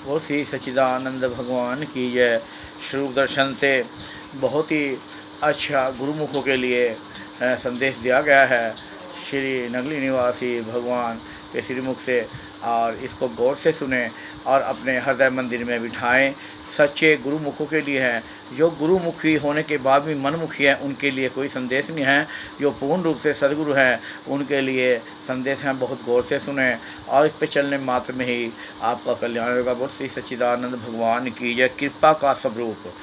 वो श्री सच्चिदानंद भगवान की जय। स्वरूप दर्शन से बहुत ही अच्छा गुरुमुखों के लिए संदेश दिया गया है श्री नगली निवासी भगवान के श्रीमुख से, और इसको गौर से सुने और अपने हृदय मंदिर में बिठाएं। सच्चे गुरुमुखों के लिए हैं। जो गुरुमुखी होने के बाद भी मनमुखी हैं उनके लिए कोई संदेश नहीं है। जो पूर्ण रूप से सदगुरु हैं उनके लिए संदेश हैं। बहुत गौर से सुने और इस पे चलने मात्र में ही आपका कल्याण होगा। बोल श्री सच्चिदानंद भगवान की जय। कृपा का स्वरूप।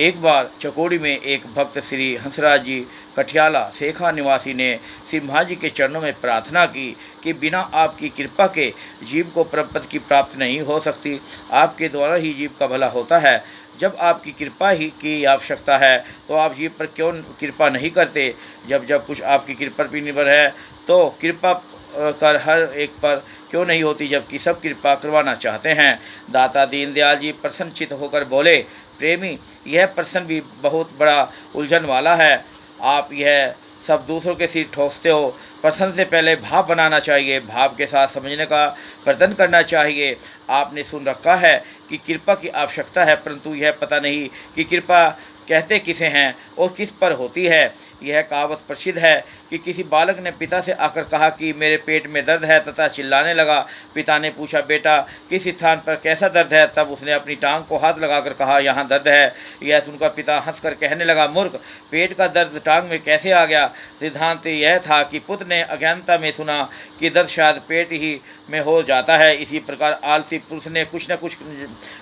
एक बार चकोड़ी में एक भक्त श्री हंसराज जी कठियाला सेखा निवासी ने सिम्हा जी के चरणों में प्रार्थना की कि बिना आपकी कृपा के जीव को परमपद की प्राप्ति नहीं हो सकती। आपके द्वारा ही जीव का भला होता है। जब आपकी कृपा ही की आवश्यकता है तो आप जीव पर क्यों कृपा नहीं करते। जब कुछ आपकी कृपा पर निर्भर है तो कृपा कर हर एक पर क्यों नहीं होती, जबकि सब कृपा करवाना चाहते हैं। दाता दीनदयाल जी प्रसन्नचित होकर बोले, प्रेमी, यह प्रश्न भी बहुत बड़ा उलझन वाला है। आप यह सब दूसरों के सिर ठोसते हो। प्रश्न से पहले भाव बनाना चाहिए, भाव के साथ समझने का प्रयत्न करना चाहिए। आपने सुन रखा है कि कृपा की आवश्यकता है, परंतु यह पता नहीं कि कृपा कहते किसे हैं और किस पर होती है। यह कहावत प्रसिद्ध है कि किसी बालक ने पिता से आकर कहा कि मेरे पेट में दर्द है तथा चिल्लाने लगा। पिता ने पूछा, बेटा किस स्थान पर कैसा दर्द है। तब उसने अपनी टांग को हाथ लगाकर कहा, यहाँ दर्द है। यह सुनकर पिता हंसकर कहने लगा, मूर्ख, पेट का दर्द टांग में कैसे आ गया। सिद्धांत यह था कि पुत्र ने अज्ञानता में सुना कि दर्द शायद पेट ही में हो जाता है। इसी प्रकार आलसी पुरुष ने कुछ न कुछ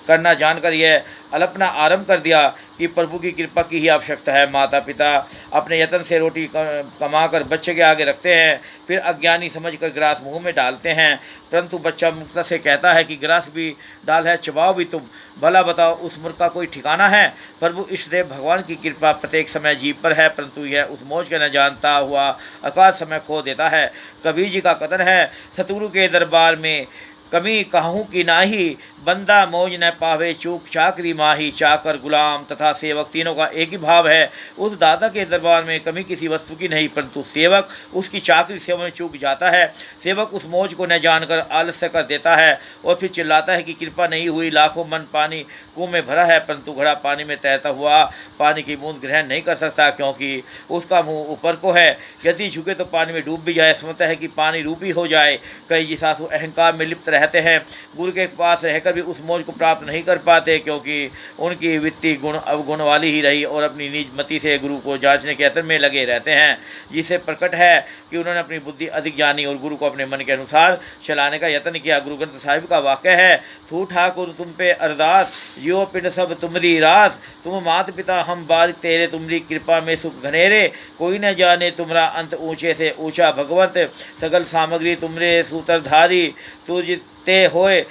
करना जानकर यह अल्पना आरंभ कर दिया कि प्रभु की कृपा की ही आवश्यकता है। माता पिता अपने यत्न से रोटी कमाकर बच्चे के आगे रखते हैं, फिर अज्ञानी समझकर ग्रास मुंह में डालते हैं, परंतु बच्चा मुक्ता से कहता है कि ग्रास भी डाल है, चबाओ भी तुम। भला बताओ, उस मूर्ख का कोई ठिकाना है। प्रभु इष्टदेव भगवान की कृपा प्रत्येक समय जीव पर है, परंतु यह उस मौज के न जानता हुआ अकाल समय खो देता है। कबीर जी का कथन है, सतगुरु के दरबार में कमी कहूँ की नाही, बंदा मौज न पावे चूक चाकरी माही। चाकर, गुलाम तथा सेवक तीनों का एक ही भाव है। उस दाता के दरबार में कमी किसी वस्तु की नहीं, परंतु सेवक उसकी चाकरी सेवा में चूक जाता है। सेवक उस मौज को न जानकर आलस्य कर देता है और फिर चिल्लाता है कि कृपा नहीं हुई। लाखों मन पानी कुएं में भरा है, परंतु घड़ा पानी में तैरता हुआ पानी की बूंद ग्रहण नहीं कर सकता, क्योंकि उसका मुँह ऊपर को है। यदि झुके तो पानी में डूब भी जाए। समझता है कि पानी रूपी हो जाए। कई जिसासु अहंकार में लिप्त रहते हैं, गुरु के पास रहकर भी उस मौज को प्राप्त नहीं कर पाते, क्योंकि उनकी वृत्ति गुण अवगुण वाली ही रही और अपनी निज मति से गुरु को जांचने के यत्न में लगे रहते हैं, जिससे प्रकट है कि उन्होंने अपनी बुद्धि अधिक जानी और गुरु को अपने मन के अनुसार चलाने का यत्न किया। गुरु ग्रंथ साहिब का वाक्य है, थू ठाकुर तुम पे अरदास, जियो पिंड सब तुमरी रास। तुम मात पिता हम बारिक तेरे, तुमरी कृपा में सुख घनेरे। कोई न जाने तुमरा अंत, ऊँचे से ऊँचा भगवंत। सगल सामग्री तुमरे सूत्रधारी, तुझते होए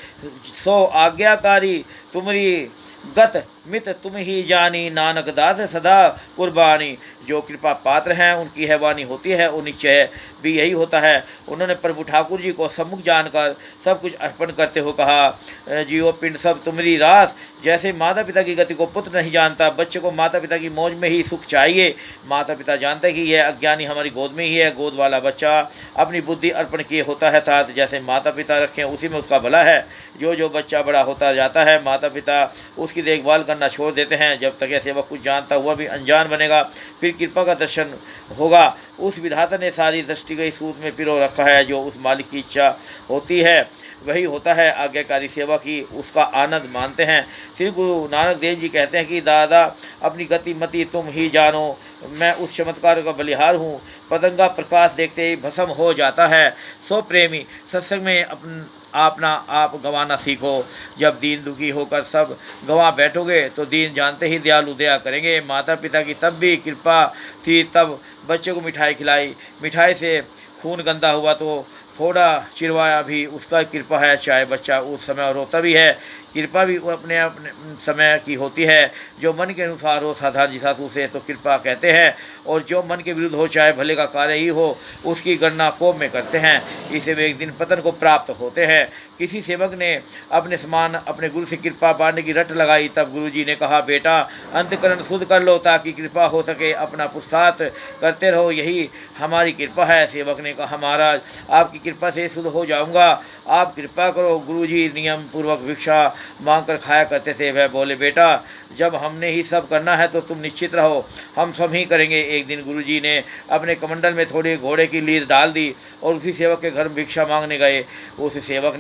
सो आज्ञाकारी। तुमरी गत मित तुम ही जानी, नानक दास सदा कुर्बानी। जो कृपा पात्र हैं उनकी है वाणी होती है और निश्चय भी यही होता है। उन्होंने प्रभु ठाकुर जी को सम्मुख जानकर सब कुछ अर्पण करते हुए कहा, जियो पिंड सब तुमरी रास। जैसे माता पिता की गति को पुत्र नहीं जानता, बच्चे को माता पिता की मौज में ही सुख चाहिए। माता पिता जानते हैं कि यह अज्ञानी हमारी गोद में ही है। गोद वाला बच्चा अपनी बुद्धि अर्पण किए होता है, अर्थात जैसे माता पिता रखें उसी में उसका भला है। जो बच्चा बड़ा होता जाता है, माता पिता उसकी देखभाल करना छोड़ देते हैं। जब तक यह सेवक कुछ जानता हुआ भी अनजान बनेगा, फिर कृपा का दर्शन होगा। उस विधाता ने सारी दृष्टि गई सूत में पिरो रखा है। जो उस मालिक की इच्छा होती है वही होता है। आज्ञाकारी सेवा की उसका आनंद मानते हैं। श्री गुरु नानक देव जी कहते हैं कि दादा अपनी गति मति तुम ही जानो, मैं उस चमत्कार का बलिहार हूँ। पतंगा प्रकाश देखते ही भस्म हो जाता है। सो प्रेमी, सत्संग में अपना आप गंवाना सीखो। जब दीन दुखी होकर सब गंवा बैठोगे तो दीन जानते ही दयालु दया करेंगे। माता पिता की तब भी कृपा थी, तब बच्चे को मिठाई खिलाई। मिठाई से खून गंदा हुआ तो थोड़ा चिरवाया भी उसका कृपा है। चाहे बच्चा उस समय रोता भी है, कृपा भी अपने अपने समय की होती है। जो मन के अनुसार हो साधारण जिसासु से तो कृपा कहते हैं, और जो मन के विरुद्ध हो चाहे भले का कार्य ही हो उसकी गणना कोप में करते हैं। इसे वे एक दिन पतन को प्राप्त होते हैं। किसी सेवक ने अपने समान अपने गुरु से कृपा पाने की रट लगाई। तब गुरु जी ने कहा, बेटा अंतकरण शुद्ध कर लो ताकि कृपा हो सके, अपना पुरुषार्थ करते रहो, यही हमारी कृपा है। सेवक ने कहा, महाराज आपकी कृपा से शुद्ध हो जाऊंगा, आप कृपा करो। गुरु जी नियम पूर्वक भिक्षा मांग कर खाया करते थे। वह बोले, बेटा जब हमने ही सब करना है तो तुम निश्चित रहो, हम सब ही करेंगे। एक दिन गुरु जी ने अपने कमंडल में थोड़ी घोड़े की लीद डाल दी और उसी सेवक के घर भिक्षा मांगने गए। उस सेवक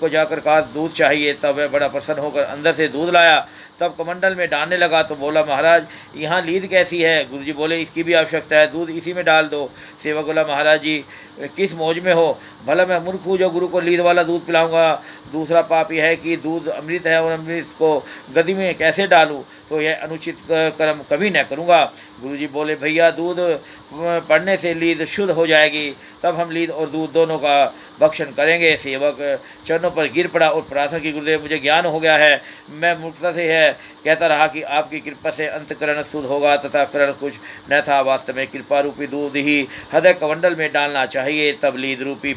को जाकर कहा दूध चाहिए। तब वह बड़ा प्रसन्न होकर अंदर से दूध लाया। तब कमंडल में डालने लगा तो बोला, महाराज यहाँ लीद कैसी है? गुरु जी बोले, इसकी भी आवश्यकता है, दूध इसी में डाल दो। सेवक बोला, महाराज जी किस मौज में हो? भला मैं मूर्ख हूँ जो गुरु को लीद वाला दूध पिलाऊंगा? दूसरा पाप यह है कि दूध अमृत है और अमृत को गदी में कैसे डालूं? तो यह अनुचित कर्म कभी न करूँगा। गुरु जी बोले, भैया दूध पड़ने से लीद शुद्ध हो जाएगी, तब हम लीद और दूध दोनों का भक्षण करेंगे। सेवक चरणों पर गिर पड़ा और प्रार्थना की, गुरुदेव मुझे ज्ञान हो गया है, मैं मूर्खता से है कहता रहा कि आपकी कृपा से अंतकरण शुद्ध होगा तथा करण कुछ न था। वास्तव में कृपा रूपी दूध ही हृदय कमंडल में डालना चाहिए, तब लीद रूपी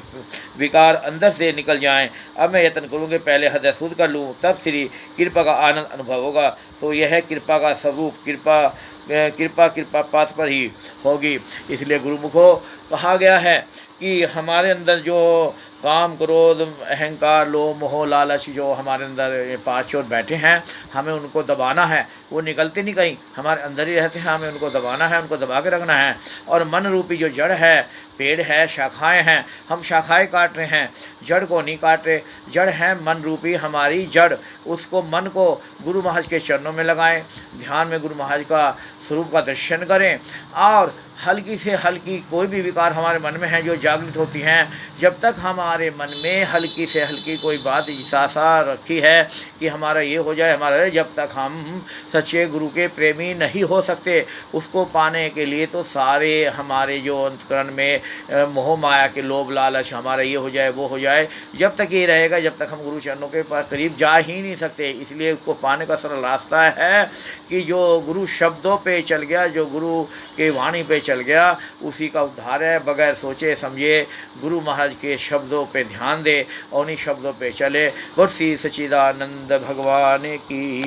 विकार अंदर से निकल जाएं। अब मैं यत्न करूँगी पहले हृदय शुद्ध कर लूँ, तब श्री कृपा का आनंद अनुभव होगा। तो यह कृपा का स्वरूप कृपा पात पर ही होगी। इसलिए गुरुमुखों कहा गया है कि हमारे अंदर जो काम क्रोध अहंकार लोभ मोह लालच जो हमारे अंदर ये 5 चोर बैठे हैं, हमें उनको दबाना है। वो निकलते नहीं कहीं, हमारे अंदर ही रहते हैं, हमें उनको दबाना है, उनको दबा के रखना है। और मन रूपी जो जड़ है, पेड़ है, शाखाएं हैं, हम शाखाएं काट रहे हैं, जड़ को नहीं काट रहे। जड़ है मन रूपी हमारी जड़, उसको मन को गुरु महाराज के चरणों में लगाएं, ध्यान में गुरु महाराज का स्वरूप का दर्शन करें। और हल्की से हल्की कोई भी विकार हमारे मन में है जो जागृत होती हैं, जब तक हमारे मन में हल्की से हल्की कोई बात आशा रखी है कि हमारा ये हो जाए, हमारा, जब तक हम सच्चे गुरु के प्रेमी नहीं हो सकते। उसको पाने के लिए तो सारे हमारे जो अंतकरण में मोह माया के लोभ लालच, हमारा ये हो जाए वो हो जाए, जब तक ये रहेगा जब तक हम गुरु चरणों के पास करीब जा ही नहीं सकते। इसलिए उसको पाने का सरल रास्ता है कि जो गुरु शब्दों पे चल गया, जो गुरु के वाणी पे चल गया, उसी का उद्धार है। बगैर सोचे समझे गुरु महाराज के शब्दों पे ध्यान दे और उन्हीं शब्दों पे चले। बोल श्री सच्चिदानंद भगवान की।